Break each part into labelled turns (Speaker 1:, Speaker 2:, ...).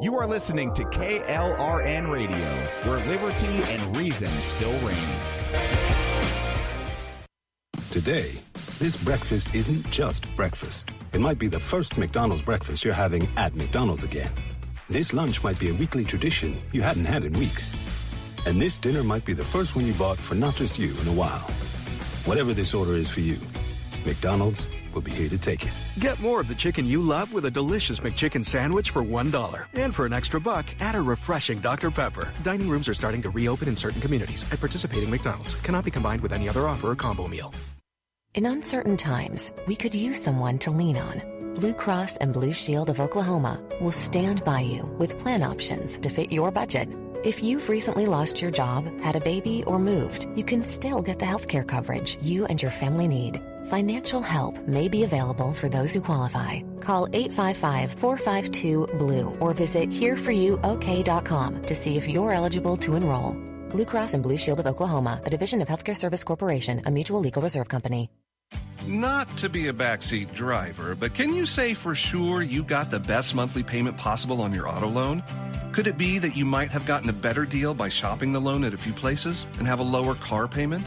Speaker 1: You are listening to KLRN Radio, where liberty and reason still reign.
Speaker 2: Today, this breakfast isn't just breakfast. It might be the first McDonald's breakfast you're having at McDonald's again. This lunch might be a weekly tradition you hadn't had in weeks. And this dinner might be the first one you bought for not just you in a while. Whatever this order is for you, McDonald's will be here to take it.
Speaker 3: Get more of the chicken you love with a delicious McChicken sandwich for $1. And for an extra buck, add a refreshing Dr. Pepper. Dining rooms are starting to reopen in certain communities at participating McDonald's. Cannot be combined with any other offer or combo meal.
Speaker 4: In uncertain times, we could use someone to lean on. Blue Cross and Blue Shield of Oklahoma will stand by you with plan options to fit your budget. If you've recently lost your job, had a baby, or moved, you can still get the healthcare coverage you and your family need. Financial help may be available for those who qualify. Call 855-452-BLUE or visit hereforyouok.com to see if you're eligible to enroll. Blue Cross and Blue Shield of Oklahoma, a division of Healthcare Service Corporation, a mutual legal reserve company.
Speaker 5: Not to be a backseat driver, but can you say for sure you got the best monthly payment possible on your auto loan? Could it be that you might have gotten a better deal by shopping the loan at a few places and have a lower car payment?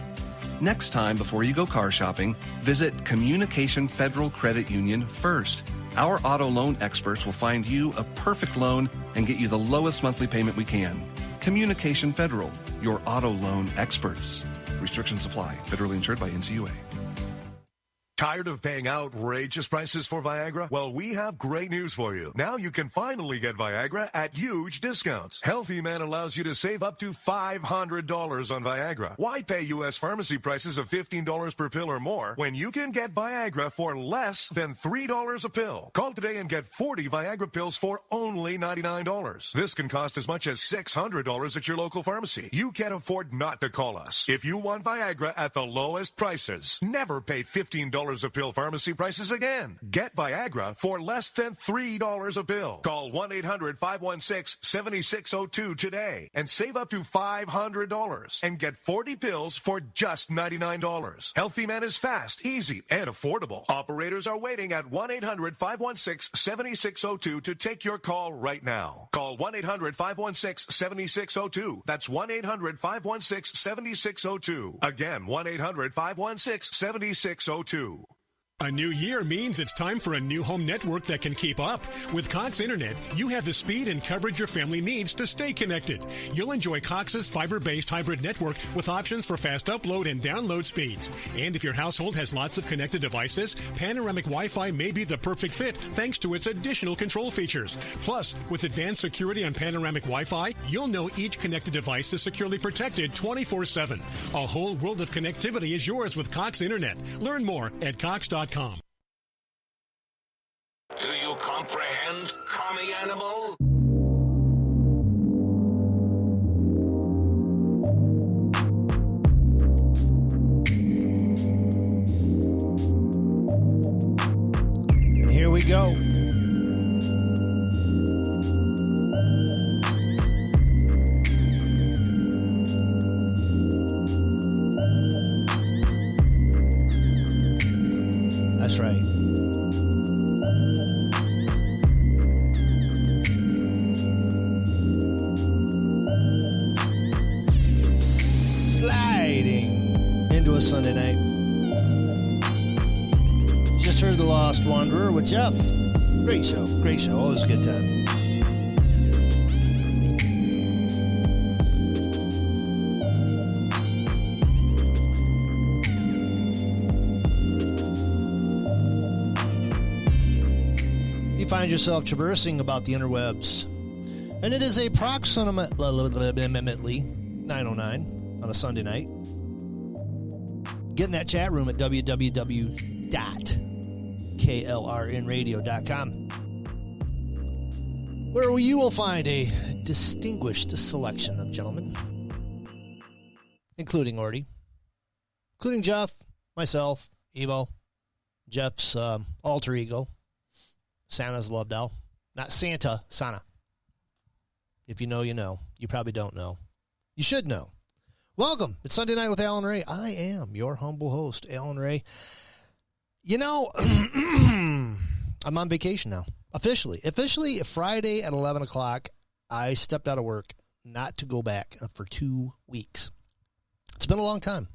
Speaker 5: Next time, before you go car shopping, visit Communication Federal Credit Union first. Our auto loan experts will find you a perfect loan and get you the lowest monthly payment we can. Communication Federal, your auto loan experts. Restrictions apply. Federally insured by NCUA.
Speaker 6: Tired of paying outrageous prices for Viagra? Well, we have great news for you. Now you can finally get Viagra at huge discounts. Healthy Man allows you to save up to $500 on Viagra. Why pay U.S. pharmacy prices of $15 per pill or more when you can get Viagra for less than $3 a pill? Call today and get 40 Viagra pills for only $99. This can cost as much as $600 at your local pharmacy. You can't afford not to call us. If you want Viagra at the lowest prices, never pay $15 a pill pharmacy prices again. Get Viagra for less than $3 a pill. Call 1-800-516-7602 today and save up to $500 and get 40 pills for just $99. Healthy Man is fast, easy, and affordable. Operators are waiting at 1-800-516-7602 to take your call right now. Call 1-800-516-7602. That's 1-800-516-7602. Again, 1-800-516-7602.
Speaker 7: A new year means it's time for a new home network that can keep up. With Cox Internet, you have the speed and coverage your family needs to stay connected. You'll enjoy Cox's fiber-based hybrid network with options for fast upload and download speeds. And if your household has lots of connected devices, Panoramic Wi-Fi may be the perfect fit thanks to its additional control features. Plus, with advanced security on Panoramic Wi-Fi, you'll know each connected device is securely protected 24/7. A whole world of connectivity is yours with Cox Internet. Learn more at Cox.com.
Speaker 8: Do you comprehend, commie animal?
Speaker 9: And here we go. That's right. Sliding into a Sunday night. Just heard The Lost Wanderer with Jeff. Great show. Great show. Always a good time. Find yourself traversing about the interwebs, and it is approximately 9:09 on a Sunday night. Get in that chat room at www.klrnradio.com, where you will find a distinguished selection of gentlemen, including Orty, including Jeff, myself, Evo, Jeff's alter ego, Santa's love doll. Not Santa, Sana. If you know, you know. You probably don't know. You should know. Welcome. It's Sunday Night with Alan Ray. I am your humble host, Alan Ray. You know, I'm on vacation now. Officially, Friday at 11 o'clock, I stepped out of work not to go back for 2 weeks. It's been a long time.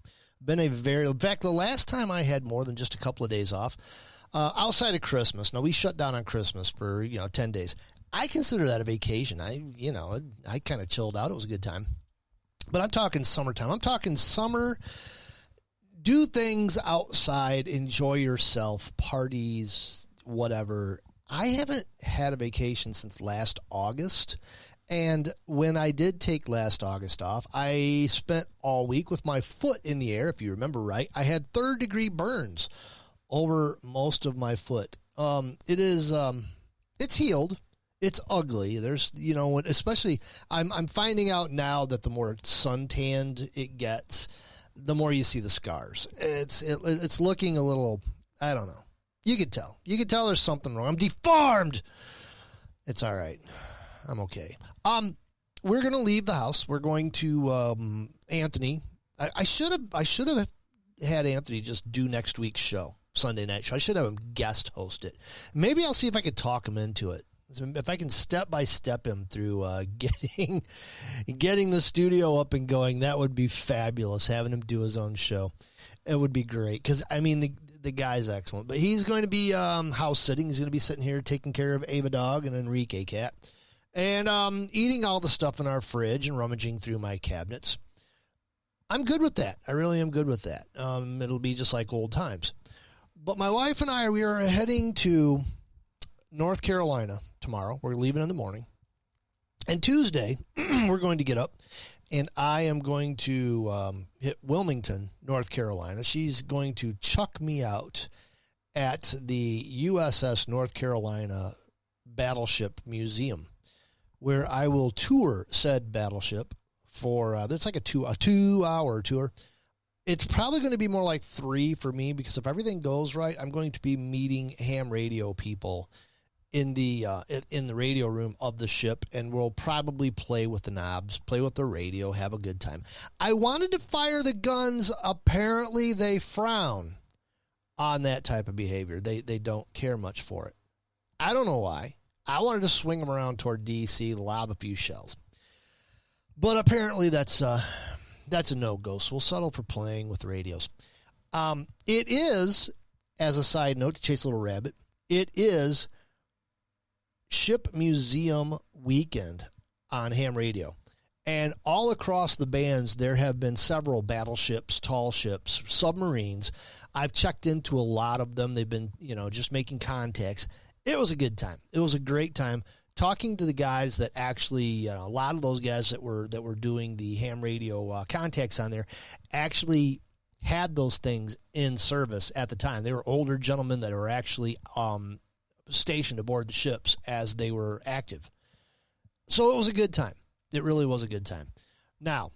Speaker 9: In fact, the last time I had more than just a couple of days off, outside of Christmas. Now, we shut down on Christmas for, 10 days. I consider that a vacation. I kind of chilled out. It was a good time. But I'm talking summertime. I'm talking summer. Do things outside. Enjoy yourself. Parties, whatever. I haven't had a vacation since last August. And when I did take last August off, I spent all week with my foot in the air. If you remember right, I had third-degree burns over most of my foot. It's healed. It's ugly. There's, especially I'm finding out now that the more suntanned it gets, the more you see the scars. It's looking a little, I don't know. You could tell. There's something wrong. I'm deformed. It's all right. I'm okay. We're going to leave the house. We're going to Anthony. I should have had Anthony just do next week's show, Sunday night show. I should have him guest host it. Maybe I'll see if I could talk him into it. If I can step by step him through getting the studio up and going, that would be fabulous. Having him do his own show, it would be great. Because the guy's excellent, but he's going to be house sitting. He's going to be sitting here taking care of Ava dog and Enrique cat. And eating all the stuff in our fridge and rummaging through my cabinets. I'm good with that. I really am good with that. It'll be just like old times. But my wife and I, we are heading to North Carolina tomorrow. We're leaving in the morning. And Tuesday, we're going to get up, and I am going to hit Wilmington, North Carolina. She's going to chuck me out at the USS North Carolina Battleship Museum, where I will tour said battleship for, it's like a 2-hour tour. It's probably going to be more like 3 for me, because if everything goes right, I'm going to be meeting ham radio people in the radio room of the ship, and we'll probably play with the knobs, play with the radio, have a good time. I wanted to fire the guns. Apparently they frown on that type of behavior. They don't care much for it. I don't know why. I wanted to swing them around toward D.C., lob a few shells. But apparently that's a no-go, so we'll settle for playing with radios. It is, as a side note, to chase a little rabbit, it is Ship Museum Weekend on ham radio. And all across the bands, there have been several battleships, tall ships, submarines. I've checked into a lot of them. They've been, just making contacts. It was a good time. It was a great time talking to the guys that actually, a lot of those guys that were doing the ham radio contacts on there actually had those things in service at the time. They were older gentlemen that were actually stationed aboard the ships as they were active. So it was a good time. It really was a good time. Now,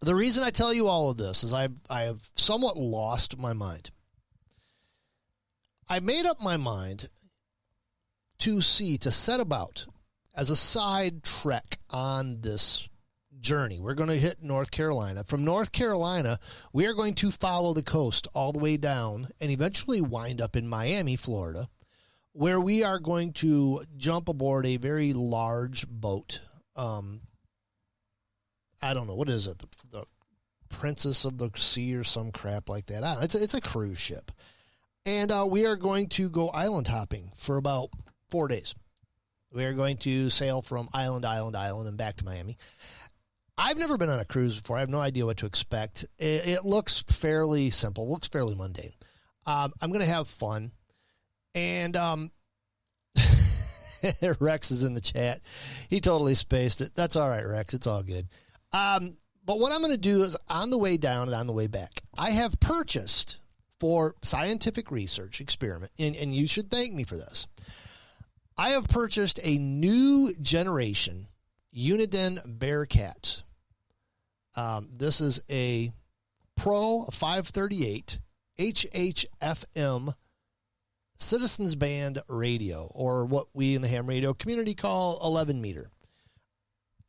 Speaker 9: the reason I tell you all of this is I have somewhat lost my mind. I made up my mind to set about as a side trek on this journey. We're going to hit North Carolina. From North Carolina, we are going to follow the coast all the way down and eventually wind up in Miami, Florida, where we are going to jump aboard a very large boat. I don't know. What is it? The Princess of the Sea or some crap like that. I don't know. It's a cruise ship. And we are going to go island hopping for about 4 days. We are going to sail from island to island, and back to Miami. I've never been on a cruise before. I have no idea what to expect. It looks fairly simple. It looks fairly mundane. I'm going to have fun. And Rex is in the chat. He totally spaced it. That's all right, Rex. It's all good. But what I'm going to do is on the way down and on the way back, I have purchased for scientific research experiment, and you should thank me for this. I have purchased a new generation Uniden Bearcat. This is a Pro 538 HHFM Citizens Band radio, or what we in the ham radio community call 11 meter.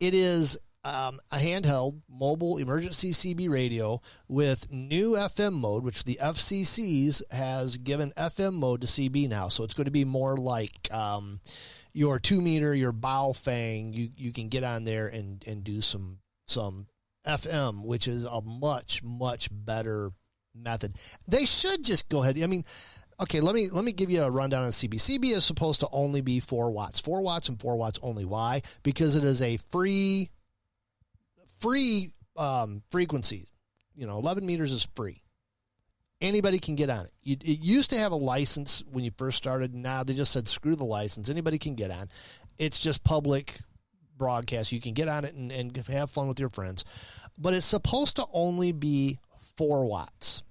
Speaker 9: It is a handheld mobile emergency CB radio with new FM mode, which the FCC's has given FM mode to CB now. So it's going to be more like your 2-meter, your bow fang. You can get on there and do some FM, which is a much, much better method. They should just go ahead. I mean, okay, let me give you a rundown on CB. CB is supposed to only be 4 watts. 4 watts and 4 watts only. Why? Because it is a free frequency. 11 meters is free. Anybody can get on it. It used to have a license when you first started. Now they just said, screw the license. Anybody can get on. It's just public broadcast. You can get on it and have fun with your friends. But it's supposed to only be 4 watts.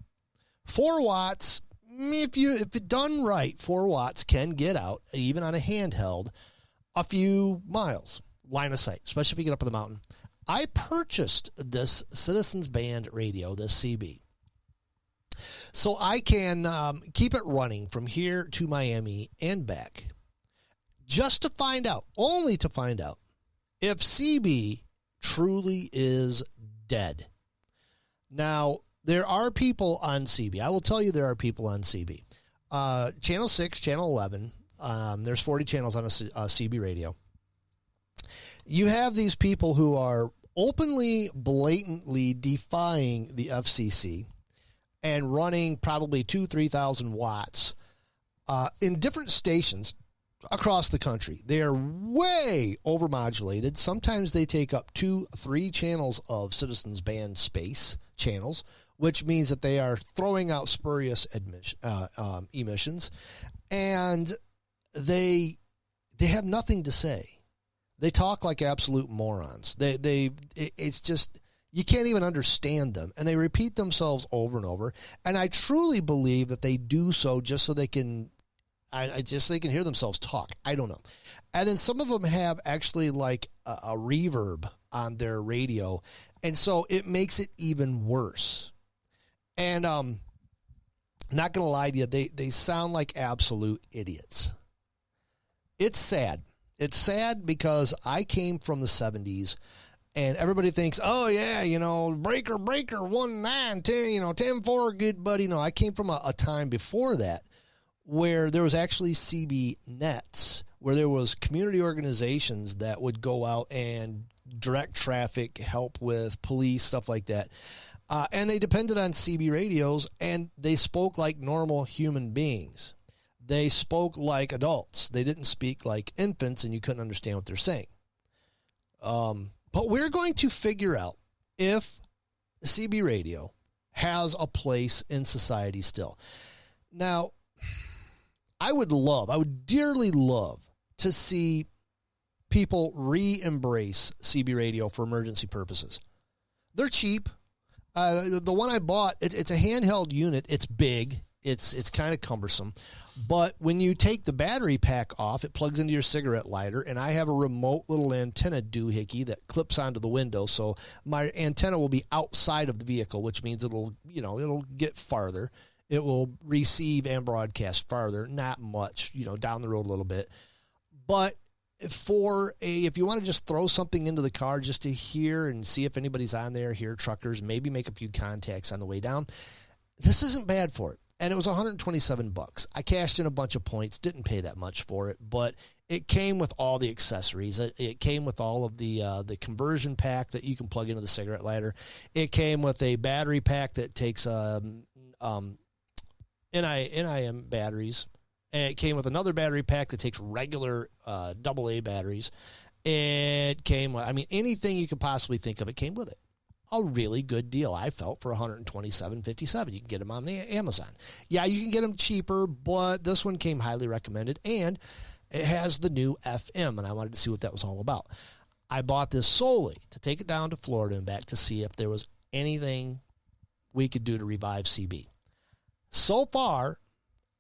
Speaker 9: 4 watts, if it done right, 4 watts can get out, even on a handheld, a few miles, line of sight, especially if you get up on the mountain. I purchased this Citizens Band radio, this CB, so I can keep it running from here to Miami and back, just to find out, only to find out, if CB truly is dead. Now, there are people on CB. I will tell you there are people on CB. Channel 6, Channel 11, there's 40 channels on a CB radio. You have these people who are openly, blatantly defying the FCC and running probably 2,000-3,000 watts in different stations across the country. They are way overmodulated. Sometimes they take up 2-3 channels of Citizens Band space channels, which means that they are throwing out spurious emissions, and they have nothing to say. They talk like absolute morons. It's just, you can't even understand them, and they repeat themselves over and over. And I truly believe that they do so just so they can, they can hear themselves talk. I don't know. And then some of them have actually like a reverb on their radio, and so it makes it even worse. And not gonna lie to you, they sound like absolute idiots. It's sad. It's sad because I came from the 70s, and everybody thinks, oh, yeah, breaker, 1-9, 10, 10-4, good buddy. No, I came from a time before that where there was actually CB nets, where there was community organizations that would go out and direct traffic, help with police, stuff like that. And they depended on CB radios, and they spoke like normal human beings. They spoke like adults. They didn't speak like infants, and you couldn't understand what they're saying. But we're going to figure out if CB radio has a place in society still. Now, I would dearly love to see people re-embrace CB radio for emergency purposes. They're cheap. The one I bought, it's a handheld unit. It's big. It's kind of cumbersome. But when you take the battery pack off, it plugs into your cigarette lighter, and I have a remote little antenna doohickey that clips onto the window, so my antenna will be outside of the vehicle, which means it'll get farther. It will receive and broadcast farther, not much, down the road a little bit. But if you want to just throw something into the car just to hear and see if anybody's on there, hear truckers, maybe make a few contacts on the way down, this isn't bad for it. And it was $127. I cashed in a bunch of points, didn't pay that much for it, but it came with all the accessories. It came with all of the conversion pack that you can plug into the cigarette lighter. It came with a battery pack that takes NIM batteries. And it came with another battery pack that takes regular AA batteries. It came with, anything you could possibly think of, it came with it. A really good deal, I felt, for $127.57. You can get them on Amazon. Yeah, you can get them cheaper, but this one came highly recommended, and it has the new FM, and I wanted to see what that was all about. I bought this solely to take it down to Florida and back to see if there was anything we could do to revive CB. So far,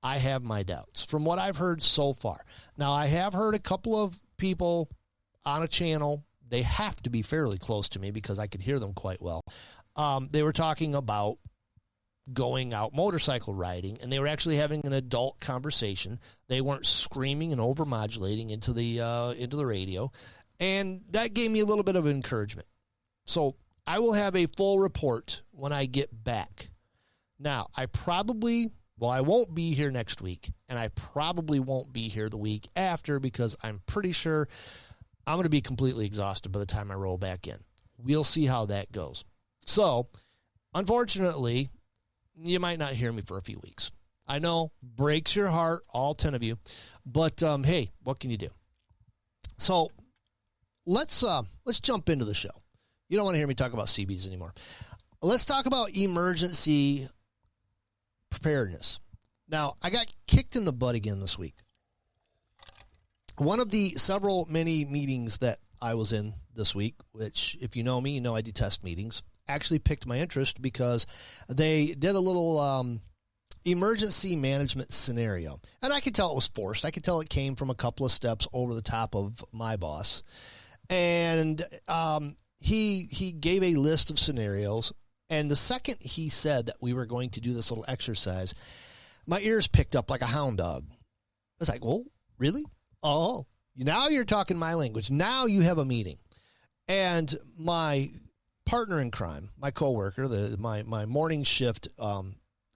Speaker 9: I have my doubts from what I've heard so far. Now, I have heard a couple of people on a channel. They have to be fairly close to me because I could hear them quite well. They were talking about going out motorcycle riding, and they were actually having an adult conversation. They weren't screaming and overmodulating into the radio, and that gave me a little bit of encouragement. So I will have a full report when I get back. Now, I won't be here next week, and I probably won't be here the week after because I'm pretty sure I'm going to be completely exhausted by the time I roll back in. We'll see how that goes. So, unfortunately, you might not hear me for a few weeks. I know, breaks your heart, all 10 of you, but hey, what can you do? So, let's jump into the show. You don't want to hear me talk about CBs anymore. Let's talk about emergency preparedness. Now, I got kicked in the butt again this week. One of the several many meetings that I was in this week, which if you know me, you know I detest meetings, actually piqued my interest because they did a little emergency management scenario. And I could tell it was forced. I could tell it came from a couple of steps over the top of my boss. And he gave a list of scenarios. And the second he said that we were going to do this little exercise, my ears picked up like a hound dog. It's like, well, really? Oh, now you're talking my language. Now you have a meeting. And my partner in crime, my coworker, my morning shift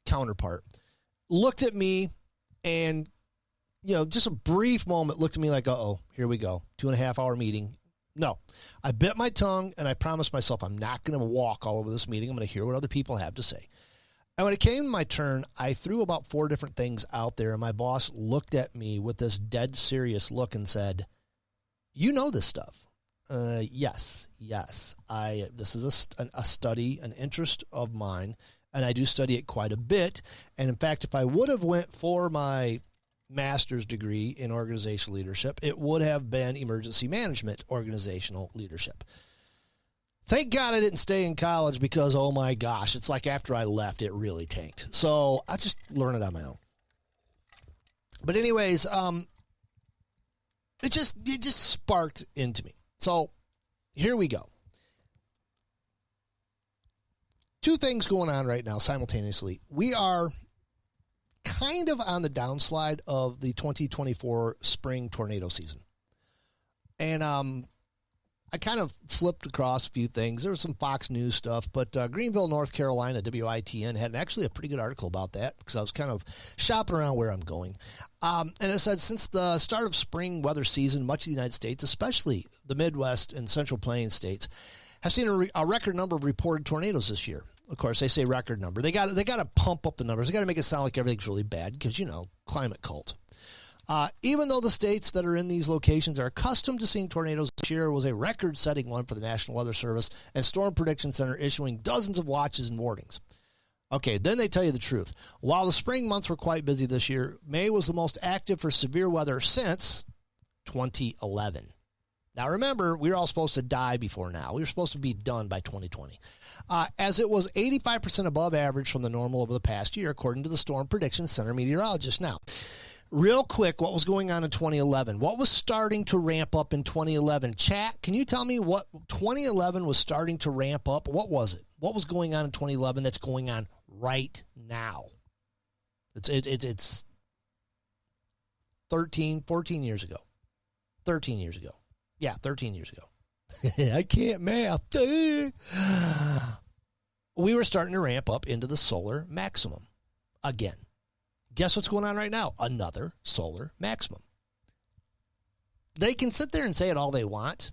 Speaker 9: counterpart, looked at me and, just a brief moment looked at me like, uh-oh, here we go. 2.5 hour meeting. No, I bit my tongue and I promised myself I'm not going to walk all over this meeting. I'm going to hear what other people have to say. And when it came to my turn, I threw about 4 different things out there, and my boss looked at me with this dead serious look and said, "You know this stuff." Yes. This is a study, an interest of mine, and I do study it quite a bit. And in fact, if I would have went for my master's degree in organizational leadership, it would have been emergency management organizational leadership. Thank God I didn't stay in college because, oh my gosh, it's like after I left, it really tanked. So I just learned it on my own. But anyways, it just sparked into me. So here we go. 2 things going on right now simultaneously. We are kind of on the downslide of the 2024 spring tornado season. And I kind of flipped across a few things. There was some Fox News stuff, but Greenville, North Carolina, WITN had actually a pretty good article about that because I was kind of shopping around where I'm going. And it said, since the start of spring weather season, much of the United States, especially the Midwest and Central Plains states, have seen a record number of reported tornadoes this year. Of course, they say record number. They got to pump up the numbers. They got to make it sound like everything's really bad because, climate cult. Even though the states that are in these locations are accustomed to seeing tornadoes, this year was a record-setting one for the National Weather Service and Storm Prediction Center, issuing dozens of watches and warnings. Okay, then they tell you the truth. While the spring months were quite busy this year, May was the most active for severe weather since 2011. Now remember, we were all supposed to die before now. We were supposed to be done by 2020. As it was 85% above average from the normal over the past year, according to the Storm Prediction Center meteorologists. Now, real quick, what was going on in 2011? What was starting to ramp up in 2011? Chat, can you tell me what 2011 was starting to ramp up? What was it? What was going on in 2011 that's going on right now? It's 14 years ago. 13 years ago. Yeah, 13 years ago. I can't math. We were starting to ramp up into the solar maximum again. Guess what's going on right now? Another solar maximum. They can sit there and say it all they want,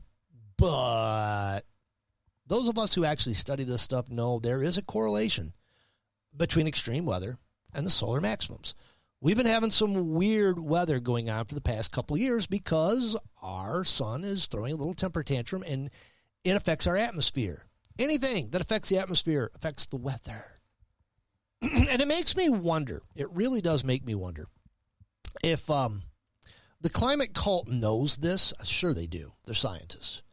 Speaker 9: but those of us who actually study this stuff know there is a correlation between extreme weather and the solar maximums. We've been having some weird weather going on for the past couple of years because our sun is throwing a little temper tantrum and it affects our atmosphere. Anything that affects the atmosphere affects the weather. And it makes me wonder, it really does make me wonder, if the climate cult knows this. Sure they do. They're scientists.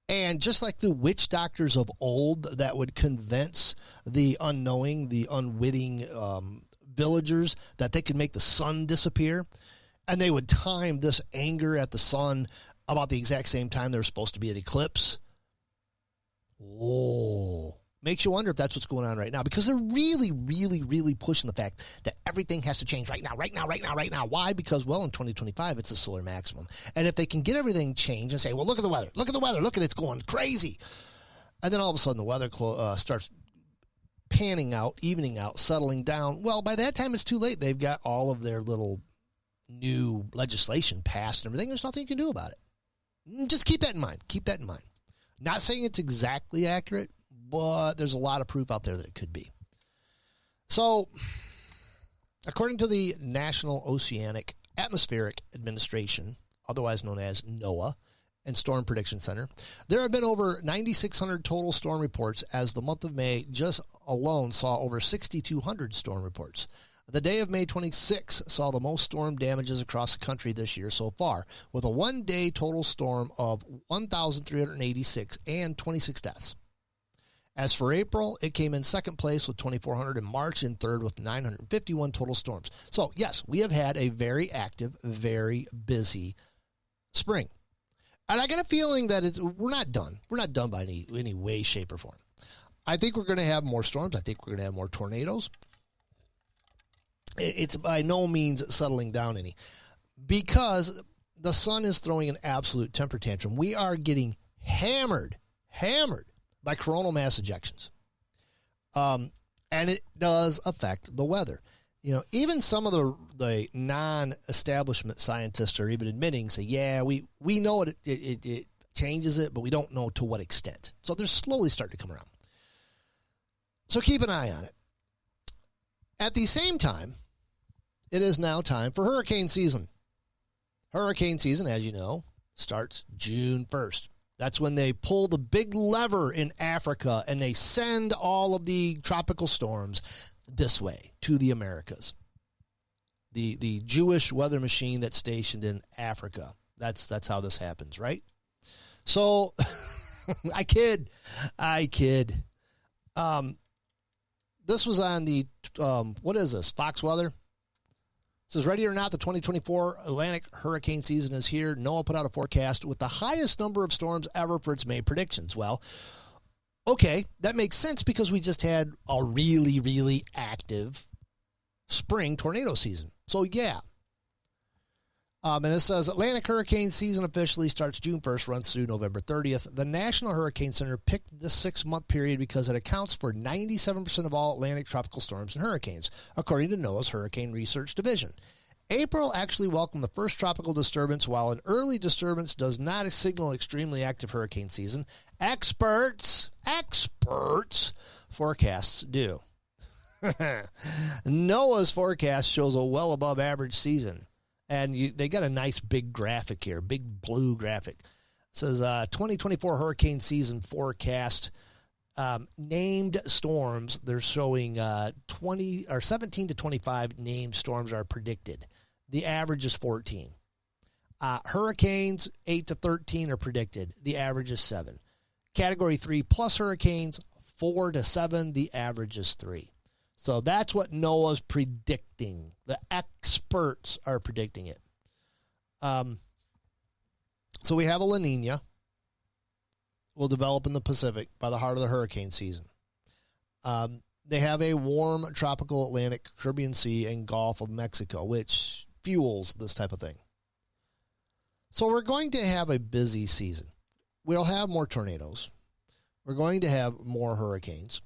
Speaker 9: And just like the witch doctors of old that would convince the unknowing, the unwitting villagers that they could make the sun disappear, and they would time this anger at the sun about the exact same time there was supposed to be an eclipse. Whoa. Makes you wonder if that's what's going on right now, because they're really, really, really pushing the fact that everything has to change right now. Why? Because, well, in 2025, it's a solar maximum. And if they can get everything changed and say, well, look at the weather, look at it's going crazy. And then all of a sudden the weather starts panning out, evening out, settling down. Well, by that time it's too late. They've got all of their little new legislation passed and everything. There's nothing you can do about it. Just keep that in mind. Keep that in mind. Not saying it's exactly accurate, but there's a lot of proof out there that it could be. So, according to the National Oceanic Atmospheric Administration, otherwise known as NOAA, and Storm Prediction Center, there have been over 9,600 total storm reports, as the month of May just alone saw over 6,200 storm reports. The day of May 26 saw the most storm damages across the country this year so far, with a one-day total storm of 1,386 and 26 deaths. As for April, it came in second place with 2,400, and March in third with 951 total storms. So, yes, we have had a very active, very busy spring. And I got a feeling that we're not done. We're not done by any way, shape, or form. I think we're going to have more storms. I think we're going to have more tornadoes. It's by no means settling down any, because the sun is throwing an absolute temper tantrum. We are getting hammered by coronal mass ejections. And it does affect the weather. You know, even some of the non-establishment scientists are even admitting, say, yeah, we know it changes it, but we don't know to what extent. So they're slowly starting to come around. So keep an eye on it. At the same time, it is now time for hurricane season. Hurricane season, as you know, starts June 1st. That's when they pull the big lever in Africa and they send all of the tropical storms this way to the Americas. The Jewish weather machine that's stationed in Africa. That's how this happens, right? So, I kid. This was on the, what is this, Fox Weather? It says, ready or not, the 2024 Atlantic hurricane season is here. NOAA put out a forecast with the highest number of storms ever for its May predictions. Well, okay, that makes sense because we just had a really, really active spring tornado season. So, yeah. And it says Atlantic hurricane season officially starts June 1st, runs through November 30th. The National Hurricane Center picked this 6-month period because it accounts for 97% of all Atlantic tropical storms and hurricanes, according to NOAA's Hurricane Research Division. April actually welcomed the first tropical disturbance. While an early disturbance does not signal extremely active hurricane season, experts forecasts do. NOAA's forecast shows a well above average season. And they got a nice big graphic here, big blue graphic. It says 2024 hurricane season forecast. Named storms, they're showing 17 to 25 named storms are predicted. The average is 14. Hurricanes, 8 to 13 are predicted. The average is 7. Category 3 plus hurricanes, 4 to 7. The average is 3. So that's what NOAA's predicting. The experts are predicting it. So we have a La Nina will develop in the Pacific by the heart of the hurricane season. They have a warm tropical Atlantic, Caribbean Sea, and Gulf of Mexico, which fuels this type of thing. So we're going to have a busy season. We'll have more tornadoes. We're going to have more hurricanes.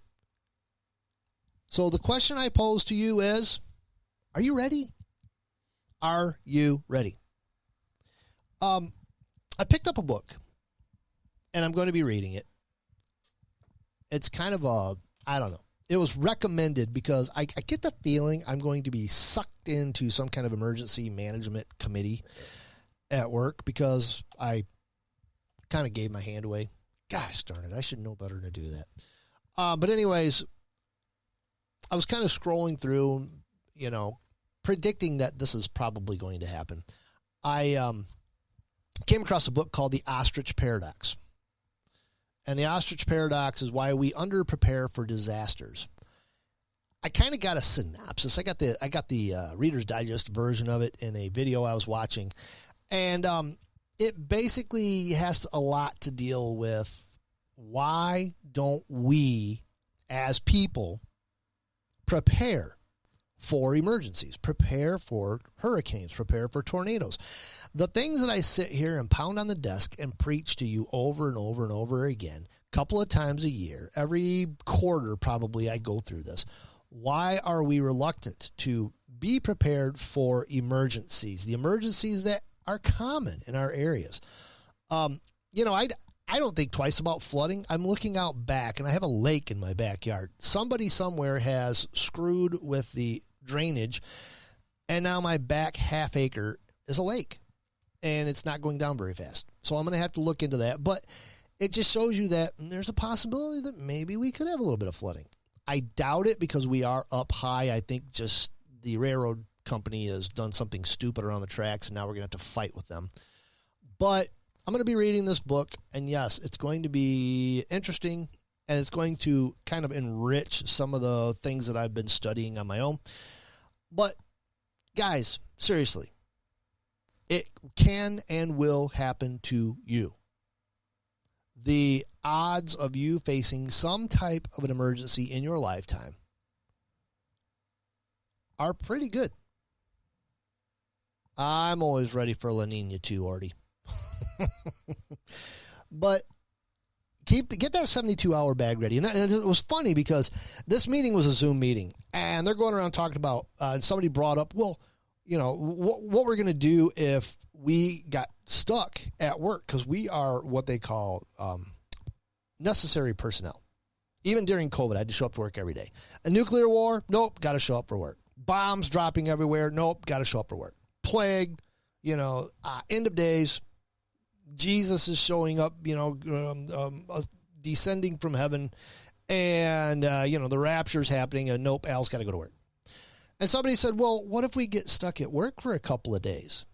Speaker 9: So the question I pose to you is, are you ready? Are you ready? I picked up a book, and I'm going to be reading it. It's kind of I don't know. It was recommended because I get the feeling I'm going to be sucked into some kind of emergency management committee at work because I kind of gave my hand away. Gosh darn it, I should know better than to do that. But anyways, I was kind of scrolling through, predicting that this is probably going to happen. I came across a book called The Ostrich Paradox. And the ostrich paradox is why we underprepare for disasters. I kind of got a synopsis. I got the Reader's Digest version of it in a video I was watching. And it basically has a lot to deal with why don't we, as people, prepare for emergencies, prepare for hurricanes, prepare for tornadoes. The things that I sit here and pound on the desk and preach to you over and over and over again couple of times a year, every quarter probably I go through this. Why are we reluctant to be prepared for emergencies, the emergencies that are common in our areas? I don't think twice about flooding. I'm looking out back, and I have a lake in my backyard. Somebody somewhere has screwed with the drainage, and now my back half acre is a lake, and it's not going down very fast. So I'm going to have to look into that. But it just shows you that there's a possibility that maybe we could have a little bit of flooding. I doubt it because we are up high. I think just the railroad company has done something stupid around the tracks, and now we're going to have to fight with them. But I'm going to be reading this book, and yes, it's going to be interesting, and it's going to kind of enrich some of the things that I've been studying on my own. But, guys, seriously, it can and will happen to you. The odds of you facing some type of an emergency in your lifetime are pretty good. I'm always ready for La Nina too, Artie. But get that 72-hour bag ready. And it was funny because this meeting was a Zoom meeting, and they're going around talking about, and somebody brought up, well, what we're going to do if we got stuck at work, because we are what they call necessary personnel. Even during COVID, I had to show up to work every day. A nuclear war? Nope, got to show up for work. Bombs dropping everywhere? Nope, got to show up for work. Plague, end of days. Jesus is showing up, descending from heaven, and, the rapture's happening, and nope, Al's got to go to work. And somebody said, well, what if we get stuck at work for a couple of days?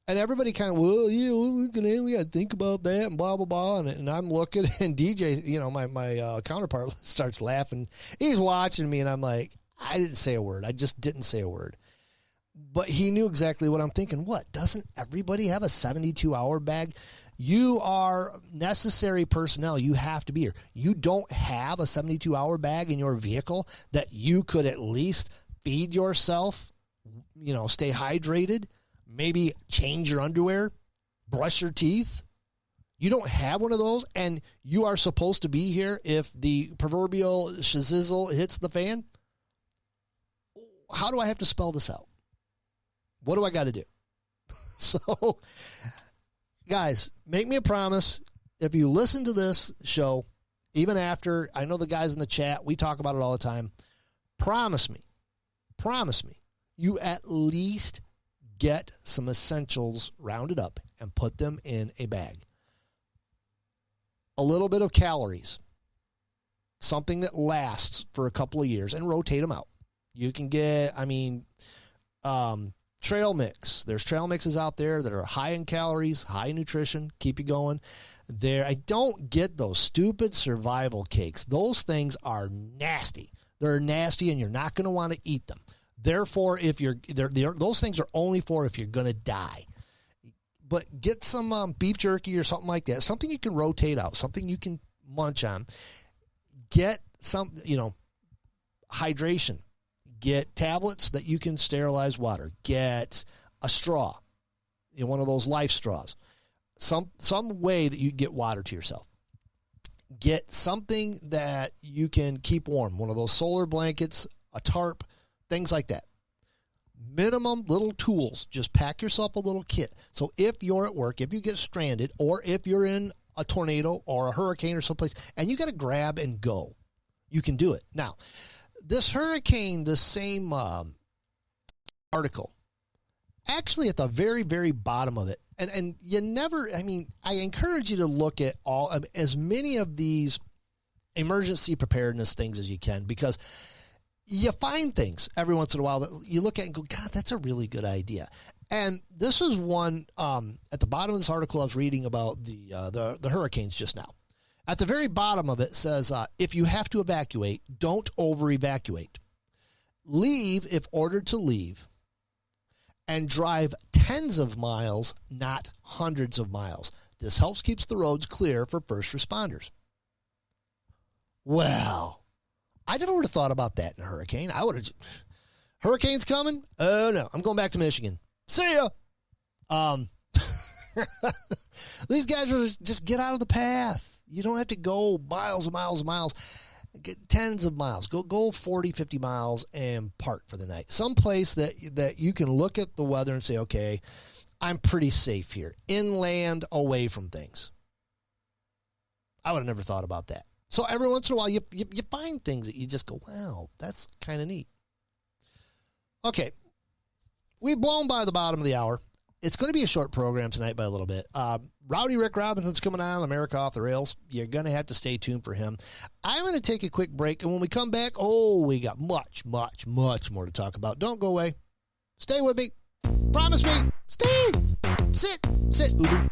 Speaker 9: And everybody kind of, we got to think about that and blah, blah, blah. And I'm looking, and DJ, my counterpart starts laughing. He's watching me, and I'm like, I didn't say a word. I just didn't say a word. But he knew exactly what I'm thinking. What? Doesn't everybody have a 72-hour bag? You are necessary personnel. You have to be here. You don't have a 72-hour bag in your vehicle that you could at least feed yourself, stay hydrated, maybe change your underwear, brush your teeth. You don't have one of those, and you are supposed to be here if the proverbial shizzle hits the fan. How do I have to spell this out? What do I got to do? So, guys, make me a promise. If you listen to this show, even after, I know the guys in the chat, we talk about it all the time. Promise me, you at least get some essentials rounded up and put them in a bag. A little bit of calories, something that lasts for a couple of years, and rotate them out. You can get, trail mix. There's trail mixes out there that are high in calories, high in nutrition, keep you going. I don't get those stupid survival cakes. Those things are nasty. They're nasty, and you're not going to want to eat them. Therefore, those things are only for if you're going to die. But get some beef jerky or something like that, something you can rotate out, something you can munch on. Get some, hydration. Get tablets that you can sterilize water. Get a straw, one of those life straws. Some way that you get water to yourself. Get something that you can keep warm. One of those solar blankets, a tarp, things like that. Minimum little tools. Just pack yourself a little kit. So if you're at work, if you get stranded, or if you're in a tornado or a hurricane or someplace, and you got to grab and go, you can do it. Now, this hurricane, the same article, actually at the very, very bottom of it, and you never, I encourage you to look at as many of these emergency preparedness things as you can, because you find things every once in a while that you look at and go, God, that's a really good idea. And this was one at the bottom of this article I was reading about the hurricanes just now. At the very bottom of it says, if you have to evacuate, don't over-evacuate. Leave if ordered to leave, and drive tens of miles, not hundreds of miles. This helps keep the roads clear for first responders. Well, I never would have thought about that in a hurricane. I would have, hurricane's coming? Oh, no, I'm going back to Michigan. See ya. These guys are just get out of the path. You don't have to go miles and miles and miles. Get tens of miles. Go 40, 50 miles and park for the night. Someplace that you can look at the weather and say, okay, I'm pretty safe here. Inland, away from things. I would have never thought about that. So every once in a while, you find things that you just go, wow, that's kind of neat. Okay. We've blown by the bottom of the hour. It's going to be a short program tonight by a little bit. Rowdy Rick Robinson's coming on America Off the Rails. You're going to have to stay tuned for him. I'm going to take a quick break, and when we come back, we got much, much, much more to talk about. Don't go away. Stay with me. Promise me. Stay. Sit. Udu.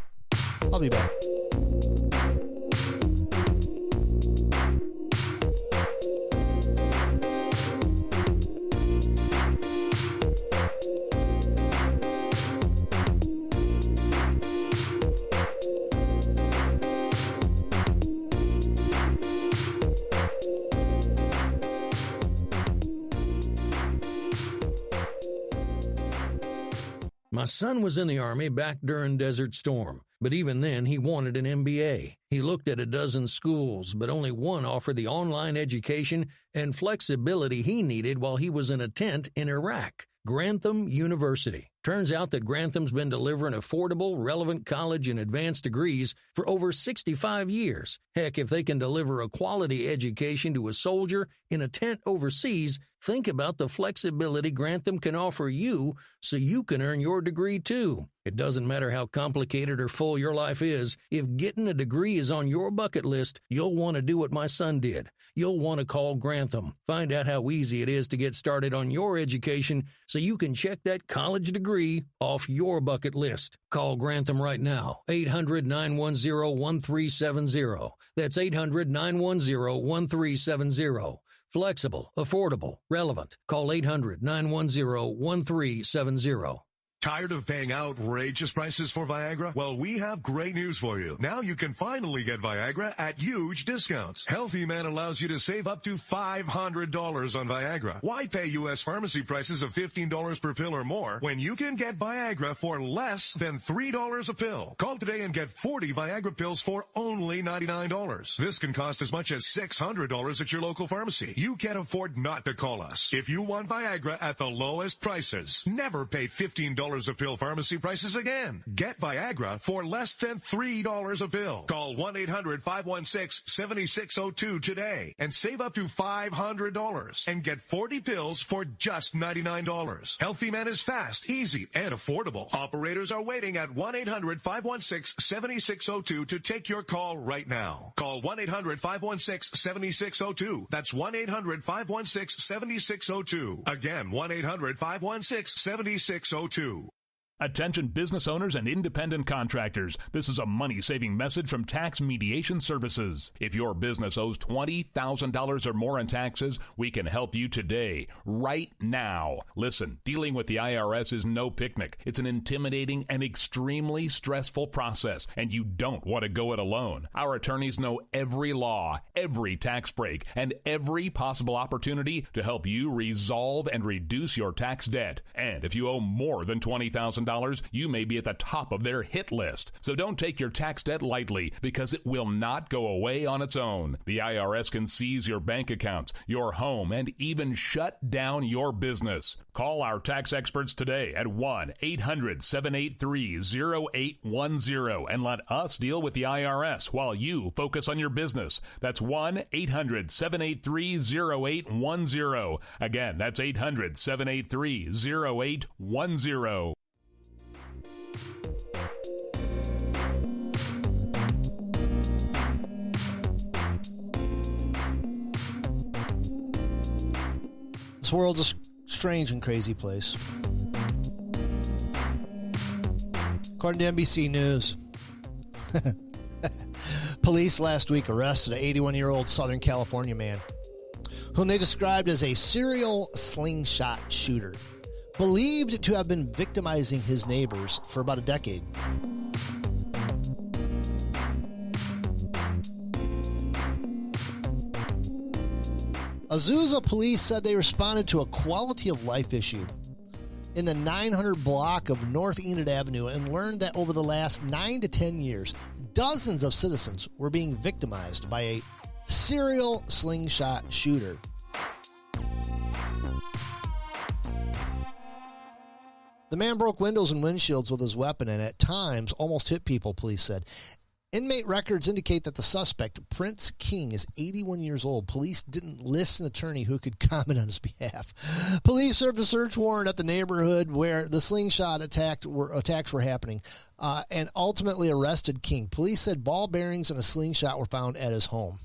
Speaker 9: I'll be back.
Speaker 10: My son was in the Army back during Desert Storm, but even then he wanted an MBA. He looked at a dozen schools, but only one offered the online education and flexibility he needed while he was in a tent in Iraq. Grantham University. Turns out that Grantham's been delivering affordable, relevant college and advanced degrees for over 65 years. Heck, if they can deliver a quality education to a soldier in a tent overseas, think about the flexibility Grantham can offer you so you can earn your degree too. It doesn't matter how complicated or full your life is, if getting a degree is on your bucket list, you'll want to do what my son did. You'll want to call Grantham. Find out how easy it is to get started on your education so you can check that college degree off your bucket list. Call Grantham right now, 800-910-1370. That's 800-910-1370. Flexible, affordable, relevant. Call 800-910-1370.
Speaker 6: Tired of paying outrageous prices for Viagra? Well, we have great news for you. Now you can finally get Viagra at huge discounts. Healthy Man allows you to save up to $500 on Viagra. Why pay U.S. pharmacy prices of $15 per pill or more when you can get Viagra for less than $3 a pill? Call today and get 40 Viagra pills for only $99. This can cost as much as $600 at your local pharmacy. You can't afford not to call us. If you want Viagra at the lowest prices, never pay $15 a pill pharmacy prices again. Get Viagra for less than $3 a pill. Call 1-800-516-7602 today and save up to $500 and get 40 pills for just $99. Healthy Man is fast, easy, and affordable. Operators are waiting at 1-800-516-7602 to take your call right now. Call 1-800-516-7602. That's 1-800-516-7602. Again, 1-800-516-7602.
Speaker 11: Attention business owners and independent contractors. This is a money-saving message from Tax Mediation Services. If your business owes $20,000 or more in taxes, we can help you today, right now. Listen, dealing with the IRS is no picnic. It's an intimidating and extremely stressful process, and you don't want to go it alone. Our attorneys know every law, every tax break, and every possible opportunity to help you resolve and reduce your tax debt. And if you owe more than $20,000, you may be at the top of their hit list. So don't take your tax debt lightly, because it will not go away on its own. The IRS can seize your bank accounts, your home, and even shut down your business. Call our tax experts today at 1-800-783-0810 and let us deal with the IRS while you focus on your business. That's 1-800-783-0810. Again, that's 800-783-0810.
Speaker 9: This world's a strange and crazy place. According to NBC News, police last week arrested an 81-year-old Southern California man whom they described as a serial slingshot shooter, believed to have been victimizing his neighbors for about a decade. Azusa police said they responded to a quality of life issue in the 900 block of North Enid Avenue and learned that over the last 9 to 10 years, dozens of citizens were being victimized by a serial slingshot shooter. The man broke windows and windshields with his weapon and at times almost hit people, police said. Inmate records indicate that the suspect, Prince King, is 81 years old. Police didn't list an attorney who could comment on his behalf. Police served a search warrant at the neighborhood where the slingshot attacks were happening and ultimately arrested King. Police said ball bearings and a slingshot were found at his home.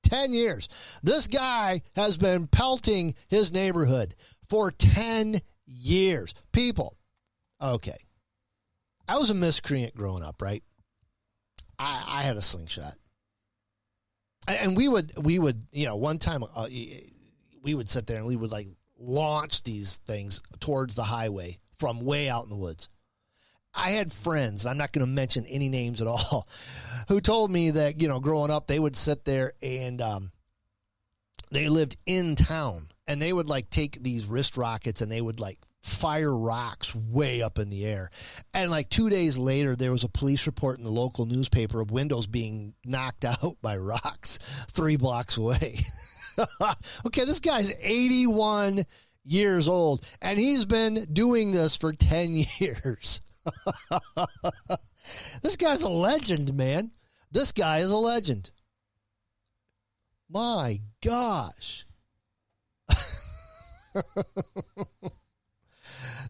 Speaker 9: 10 years. This guy has been pelting his neighborhood for 10 years. People, okay. I was a miscreant growing up, right? I had a slingshot. And we would, one time we would sit there and we would like launch these things towards the highway from way out in the woods. I had friends, I'm not going to mention any names at all, who told me that, growing up, they would sit there and they lived in town and they would like take these wrist rockets and they would like fire rocks way up in the air. And like 2 days later, there was a police report in the local newspaper of windows being knocked out by rocks 3 blocks away. Okay, this guy's 81 years old, and he's been doing this for 10 years. This guy's a legend, man. This guy is a legend. My gosh.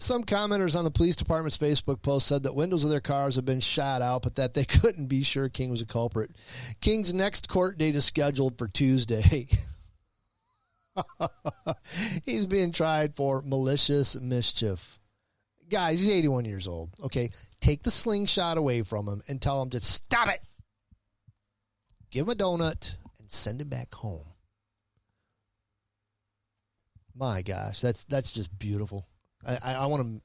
Speaker 9: Some commenters on the police department's Facebook post said that windows of their cars have been shot out, but that they couldn't be sure King was a culprit. King's next court date is scheduled for Tuesday. He's being tried for malicious mischief. Guys, he's 81 years old. Okay, take the slingshot away from him and tell him to stop it. Give him a donut and send him back home. My gosh, that's just beautiful. I want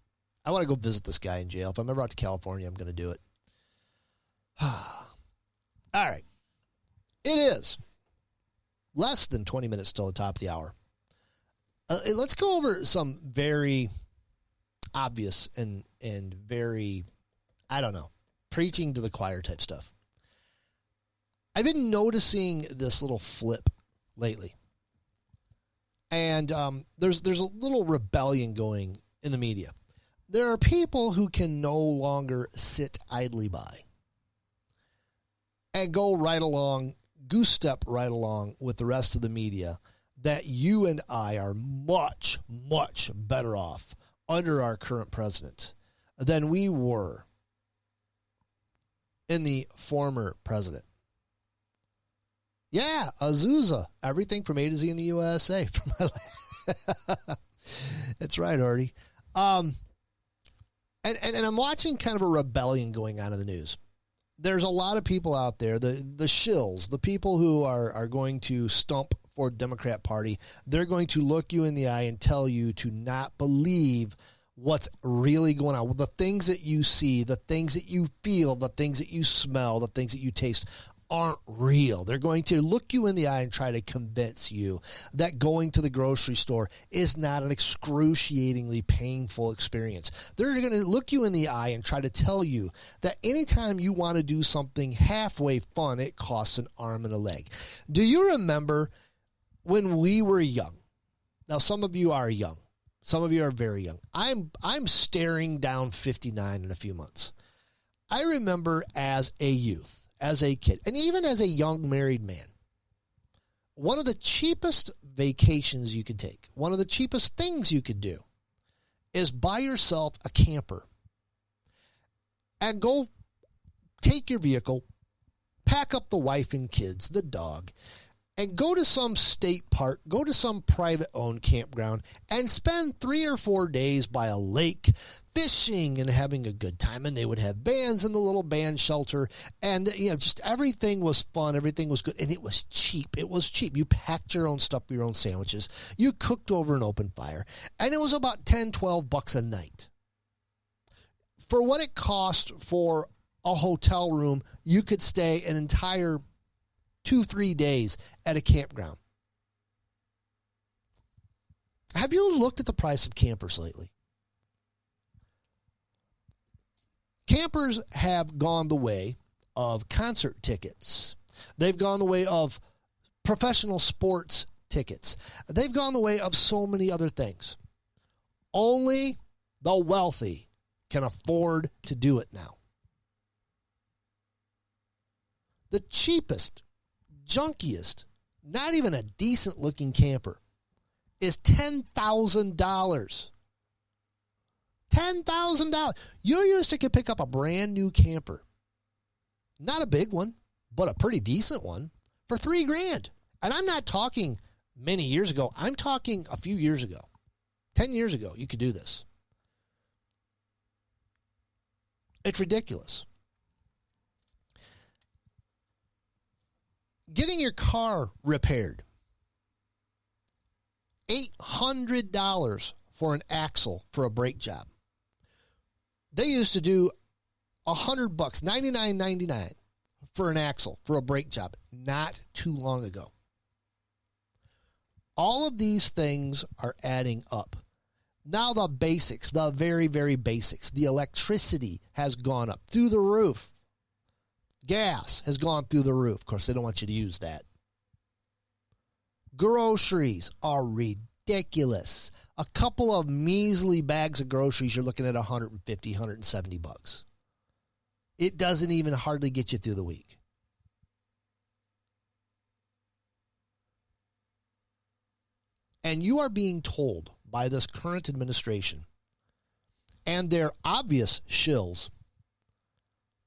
Speaker 9: to go visit this guy in jail. If I'm ever out to California, I'm going to do it. All right. It is less than 20 minutes till the top of the hour. Let's go over some very obvious and very, preaching to the choir type stuff. I've been noticing this little flip lately. And there's a little rebellion going in the media. There are people who can no longer sit idly by and go right along, goose step right along with the rest of the media that you and I are much, much better off under our current president than we were in the former president. Yeah, Azusa. Everything from A to Z in the USA. That's right, Artie. And I'm watching kind of a rebellion going on in the news. There's a lot of people out there, the shills, the people who are going to stump for the Democrat Party. They're going to look you in the eye and tell you to not believe what's really going on. The things that you see, the things that you feel, the things that you smell, the things that you taste aren't real. They're going to look you in the eye and try to convince you that going to the grocery store is not an excruciatingly painful experience. They're going to look you in the eye and try to tell you that anytime you want to do something halfway fun, it costs an arm and a leg. Do you remember when we were young? Now, some of you are young. Some of you are very young. I'm staring down 59 in a few months. I remember as a youth, as a kid, and even as a young married man, one of the cheapest vacations you could take, one of the cheapest things you could do is buy yourself a camper and go take your vehicle, pack up the wife and kids, the dog, and go to some state park, go to some private-owned campground, and spend 3 or 4 days by a lake fishing and having a good time. And they would have bands in the little band shelter, and just everything was fun, everything was good, and it was cheap. It was cheap. You packed your own stuff, your own sandwiches. You cooked over an open fire, and it was about $10, $12 a night. For what it cost for a hotel room, you could stay an entire 2-3 days at a campground. Have you looked at the price of campers lately? Campers have gone the way of concert tickets. They've gone the way of professional sports tickets. They've gone the way of so many other things. Only the wealthy can afford to do it now. The cheapest, junkiest, not even a decent looking camper is $10,000. $10,000. You used to could pick up a brand new camper. Not a big one, but a pretty decent one for $3,000. And I'm not talking many years ago. I'm talking a few years ago. 10 years ago, you could do this. It's ridiculous. Getting your car repaired. $800 for an axle for a brake job. They used to do $100, $99.99 for an axle for a brake job not too long ago. All of these things are adding up. Now the basics, the very, very basics. The electricity has gone up through the roof. Gas has gone through the roof. Of course, they don't want you to use that. Groceries are ridiculous. A couple of measly bags of groceries, you're looking at $150, $170. It doesn't even hardly get you through the week. And you are being told by this current administration and their obvious shills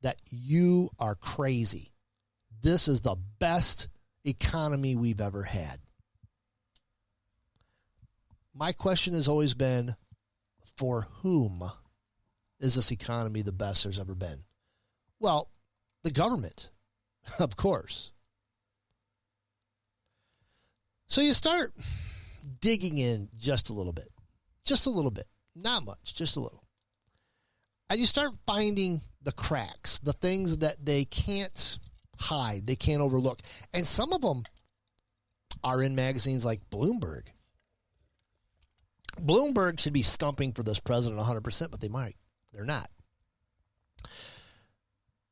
Speaker 9: that you are crazy. This is the best economy we've ever had. My question has always been, for whom is this economy the best there's ever been? Well, the government, of course. So you start digging in just a little bit. Just a little bit. Not much, just a little. And you start finding the cracks, the things that they can't hide, they can't overlook. And some of them are in magazines like Bloomberg. Bloomberg should be stumping for this president 100%, but they might. They're not.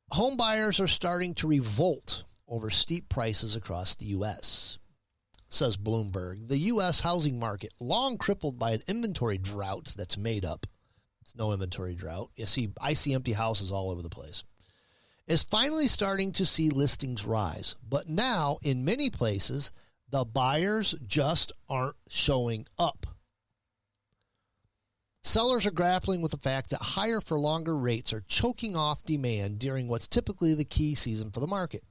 Speaker 9: Home buyers are starting to revolt over steep prices across the U.S., says Bloomberg. The U.S. housing market, long crippled by an inventory drought that's made up. It's no inventory drought. I see empty houses all over the place. Is finally starting to see listings rise. But now, in many places, the buyers just aren't showing up. Sellers are grappling with the fact that higher for longer rates are choking off demand during what's typically the key season for the market.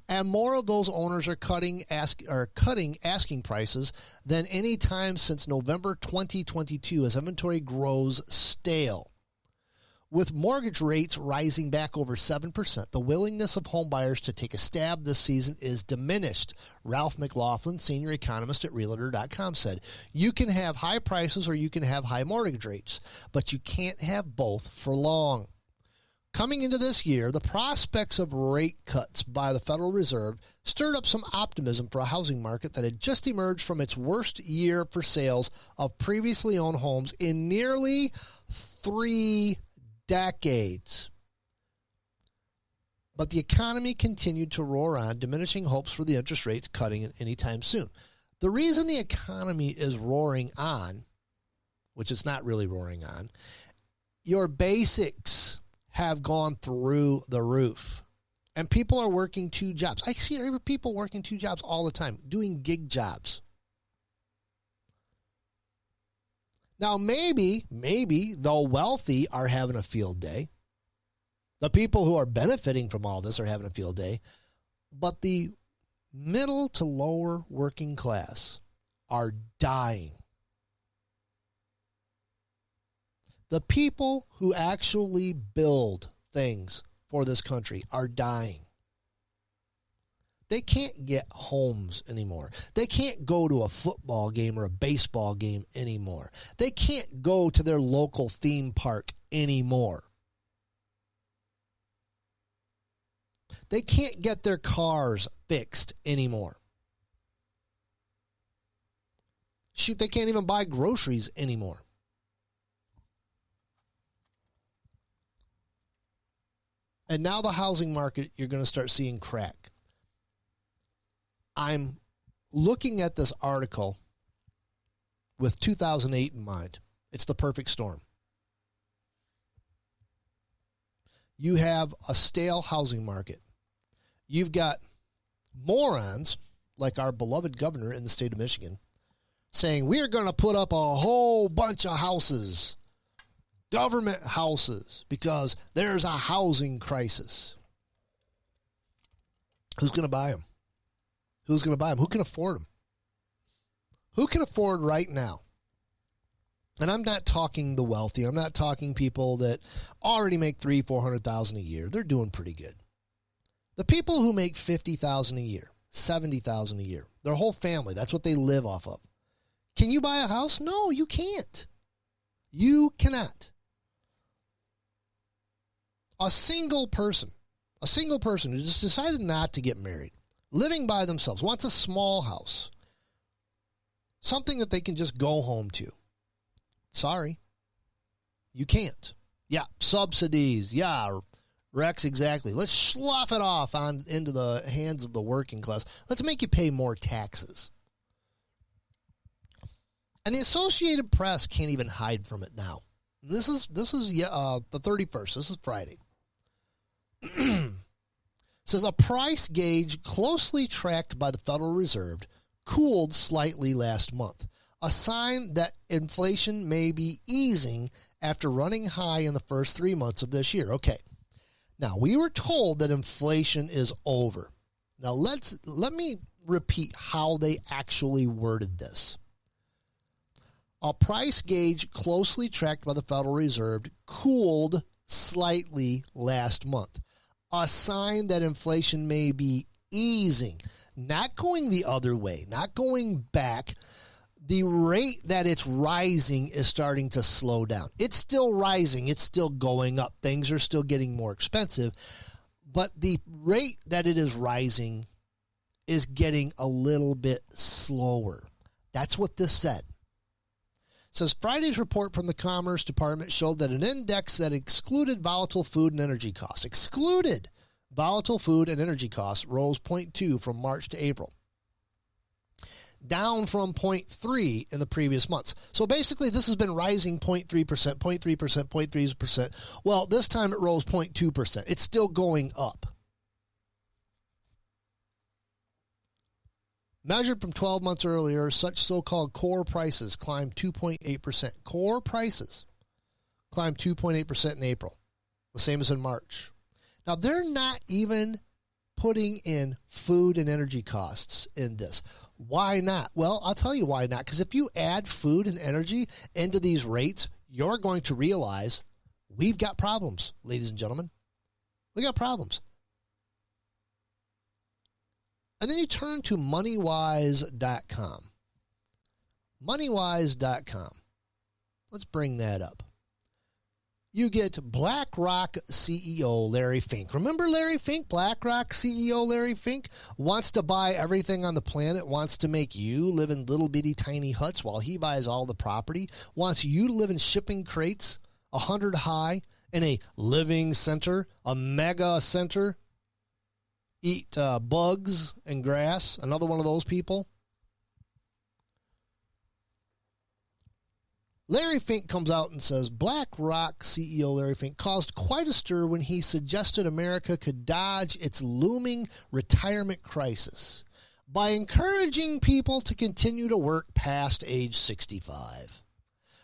Speaker 9: And more of those owners are cutting asking prices than any time since November 2022 as inventory grows stale. With mortgage rates rising back over 7%, the willingness of home buyers to take a stab this season is diminished. Ralph McLaughlin, senior economist at Realtor.com, said, "You can have high prices or you can have high mortgage rates, but you can't have both for long." Coming into this year, the prospects of rate cuts by the Federal Reserve stirred up some optimism for a housing market that had just emerged from its worst year for sales of previously owned homes in nearly 3 decades. But the economy continued to roar on, diminishing hopes for the interest rates cutting anytime soon. The reason the economy is roaring on, which it's not really roaring on, your basics have gone through the roof. And people are working 2 jobs. I see people working 2 jobs all the time, doing gig jobs. Now, maybe the wealthy are having a field day. The people who are benefiting from all this are having a field day. But the middle to lower working class are dying. The people who actually build things for this country are dying. They can't get homes anymore. They can't go to a football game or a baseball game anymore. They can't go to their local theme park anymore. They can't get their cars fixed anymore. Shoot, they can't even buy groceries anymore. And now the housing market, you're going to start seeing crack. I'm looking at this article with 2008 in mind. It's the perfect storm. You have a stale housing market. You've got morons like our beloved governor in the state of Michigan saying we're going to put up a whole bunch of houses, government houses, because there's a housing crisis. Who's going to buy them? Who's going to buy them? Who can afford them? Who can afford right now? And I'm not talking the wealthy. I'm not talking people that already make $300,000-$400,000 a year. They're doing pretty good. The people who make $50,000 a year, $70,000 a year, their whole family, that's what they live off of. Can you buy a house? No, you can't. You cannot. A single person who just decided not to get married, living by themselves, wants a small house, something that they can just go home to. Sorry, you can't. Yeah, subsidies. Yeah, Rex, exactly. Let's slough it off on into the hands of the working class. Let's make you pay more taxes. And the Associated Press can't even hide from it now. This is the 31st. This is Friday. Says a price gauge closely tracked by the Federal Reserve cooled slightly last month, a sign that inflation may be easing after running high in the first 3 months of this year. Okay. Now, we were told that inflation is over. Now, let me repeat how they actually worded this. A price gauge closely tracked by the Federal Reserve cooled slightly last month, a sign that inflation may be easing, not going the other way, not going back. The rate that it's rising is starting to slow down. It's still rising. It's still going up. Things are still getting more expensive. But the rate that it is rising is getting a little bit slower. That's what this said. It says Friday's report from the Commerce Department showed that an index that excluded volatile food and energy costs, rose 0.2 from March to April, down from 0.3 in the previous months. So basically, this has been rising 0.3%, 0.3%, 0.3%. Well, this time it rose 0.2%. It's still going up. Measured from 12 months earlier, such so-called core prices climbed 2.8%. Core prices climbed 2.8% in April, the same as in March. Now, they're not even putting in food and energy costs in this. Why not? Well, I'll tell you why not. Because if you add food and energy into these rates, you're going to realize we've got problems, ladies and gentlemen. We got problems. And then you turn to MoneyWise.com. MoneyWise.com. Let's bring that up. You get BlackRock CEO Larry Fink. Remember Larry Fink? BlackRock CEO Larry Fink wants to buy everything on the planet, wants to make you live in little bitty tiny huts while he buys all the property, wants you to live in shipping crates 100 high in a living center, a mega center, eat bugs and grass. Another one of those people. Larry Fink comes out and says BlackRock CEO Larry Fink caused quite a stir when he suggested America could dodge its looming retirement crisis by encouraging people to continue to work past age 65.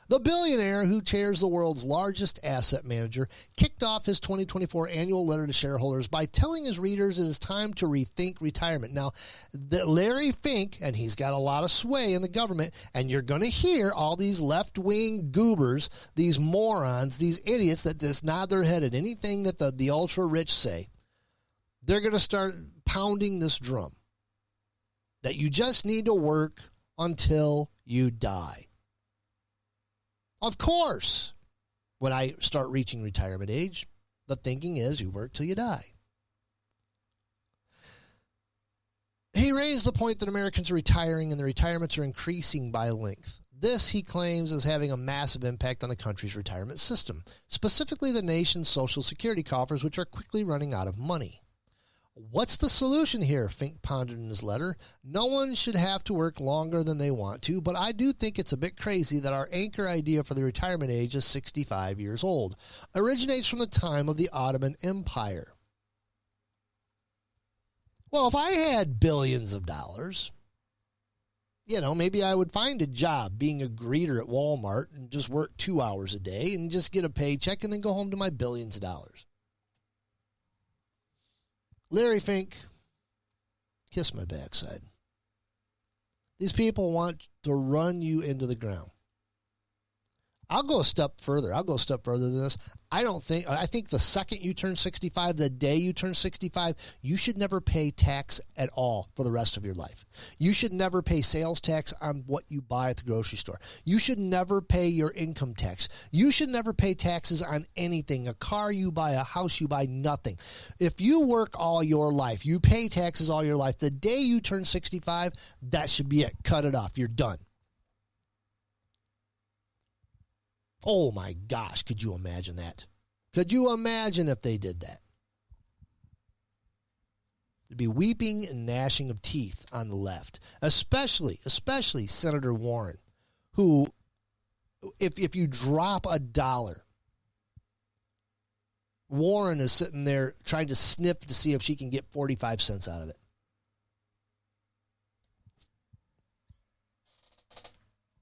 Speaker 9: The billionaire, who chairs the world's largest asset manager, kicked off his 2024 annual letter to shareholders by telling his readers it is time to rethink retirement. Now, Larry Fink, and he's got a lot of sway in the government, and you're going to hear all these left-wing goobers, these morons, these idiots that just nod their head at anything that the ultra-rich say. They're going to start pounding this drum that you just need to work until you die. Of course, when I start reaching retirement age, the thinking is you work till you die. He raised the point that Americans are retiring and the retirements are increasing by length. This, he claims, is having a massive impact on the country's retirement system, specifically the nation's Social Security coffers, which are quickly running out of money. What's the solution here? Fink pondered in his letter. No one should have to work longer than they want to, but I do think it's a bit crazy that our anchor idea for the retirement age is 65 years old. Originates from the time of the Ottoman Empire. Well, if I had billions of dollars, maybe I would find a job being a greeter at Walmart and just work 2 hours a day and just get a paycheck and then go home to my billions of dollars. Larry Fink, kiss my backside. These people want to run you into the ground. I'll go a step further. Than this. I think the second you turn 65, the day you turn 65, you should never pay tax at all for the rest of your life. You should never pay sales tax on what you buy at the grocery store. You should never pay your income tax. You should never pay taxes on anything, a car you buy, a house you buy, nothing. If you work all your life, you pay taxes all your life, the day you turn 65, that should be it. Cut it off. You're done. Oh my gosh, could you imagine that? Could you imagine if they did that? There'd be weeping and gnashing of teeth on the left, especially Senator Warren, who, if you drop $1, Warren is sitting there trying to sniff to see if she can get 45 cents out of it.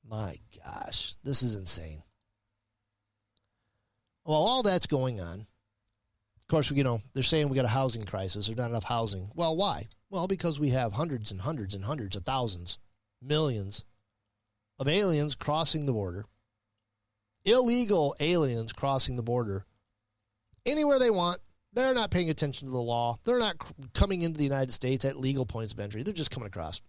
Speaker 9: My gosh, this is insane. Well, all that's going on. Of course, they're saying we got a housing crisis. There's not enough housing. Well, why? Well, because we have hundreds and hundreds and hundreds of thousands, millions of aliens crossing the border. Illegal aliens crossing the border anywhere they want. They're not paying attention to the law. They're not coming into the United States at legal points of entry. They're just coming across.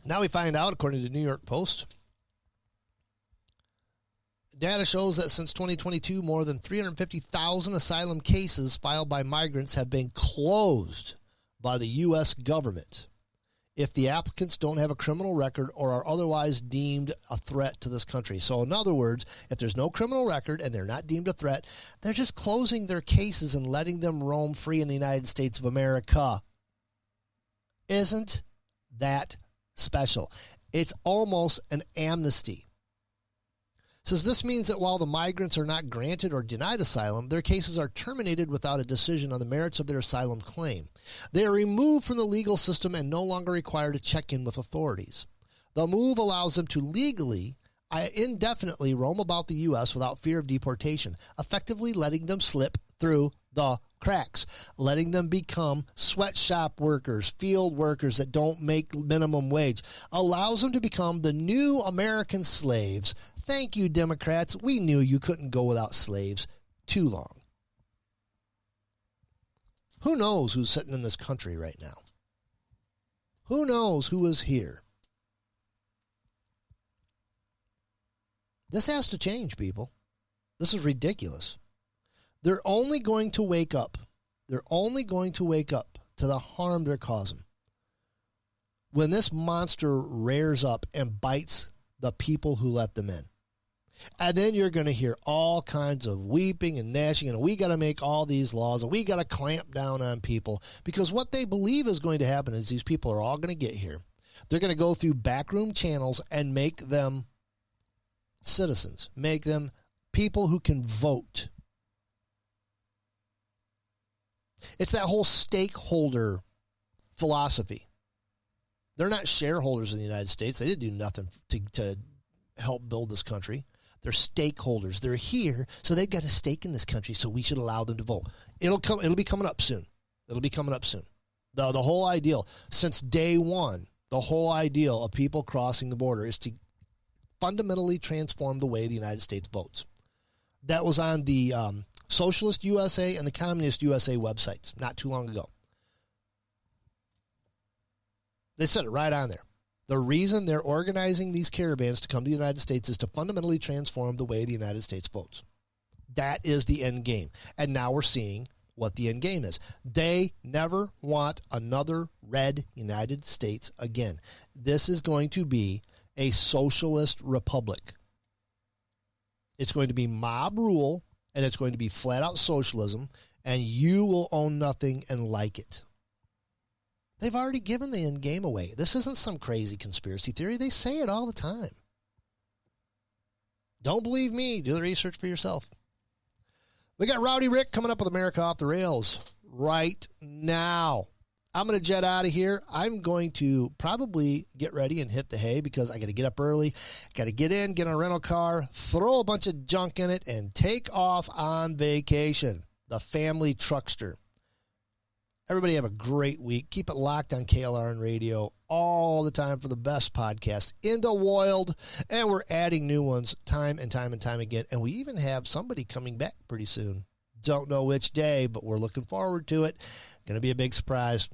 Speaker 9: Now we find out, according to the New York Post, data shows that since 2022, more than 350,000 asylum cases filed by migrants have been closed by the U.S. government if the applicants don't have a criminal record or are otherwise deemed a threat to this country. So in other words, if there's no criminal record and they're not deemed a threat, they're just closing their cases and letting them roam free in the United States of America. Isn't that special? It's almost an amnesty. Says this means that while the migrants are not granted or denied asylum, their cases are terminated without a decision on the merits of their asylum claim. They are removed from the legal system and no longer required to check in with authorities. The move allows them to legally, indefinitely roam about the U.S. without fear of deportation, effectively letting them slip through the cracks, letting them become sweatshop workers, field workers that don't make minimum wage, allows them to become the new American slaves. Thank you, Democrats. We knew you couldn't go without slaves too long. Who knows who's sitting in this country right now? Who knows who is here? This has to change, people. This is ridiculous. They're only going to wake up. They're only going to wake up to the harm they're causing when this monster rears up and bites the people who let them in. And then you're going to hear all kinds of weeping and gnashing, and we got to make all these laws, and we got to clamp down on people, because what they believe is going to happen is these people are all going to get here. They're going to go through backroom channels and make them citizens, make them people who can vote. It's that whole stakeholder philosophy. They're not shareholders in the United States. They didn't do nothing to help build this country. They're stakeholders. They're here, so they've got a stake in this country, so we should allow them to vote. It'll be coming up soon. The whole ideal, since day one, the whole ideal of people crossing the border is to fundamentally transform the way the United States votes. That was on the Socialist USA and the Communist USA websites not too long ago. They said it right on there. The reason they're organizing these caravans to come to the United States is to fundamentally transform the way the United States votes. That is the end game. And now we're seeing what the end game is. They never want another red United States again. This is going to be a socialist republic. It's going to be mob rule, and it's going to be flat-out socialism, and you will own nothing and like it. They've already given the end game away. This isn't some crazy conspiracy theory. They say it all the time. Don't believe me. Do the research for yourself. We got Rowdy Rick coming up with America Off the Rails right now. I'm going to jet out of here. I'm going to probably get ready and hit the hay because I got to get up early, got to get in, get in a rental car, throw a bunch of junk in it, and take off on vacation. The family truckster. Everybody have a great week. Keep it locked on KLRN Radio all the time for the best podcast in the world. And we're adding new ones time and time and time again. And we even have somebody coming back pretty soon. Don't know which day, but we're looking forward to it. Going to be a big surprise.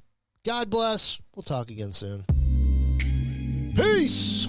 Speaker 9: God bless. We'll talk again soon. Peace.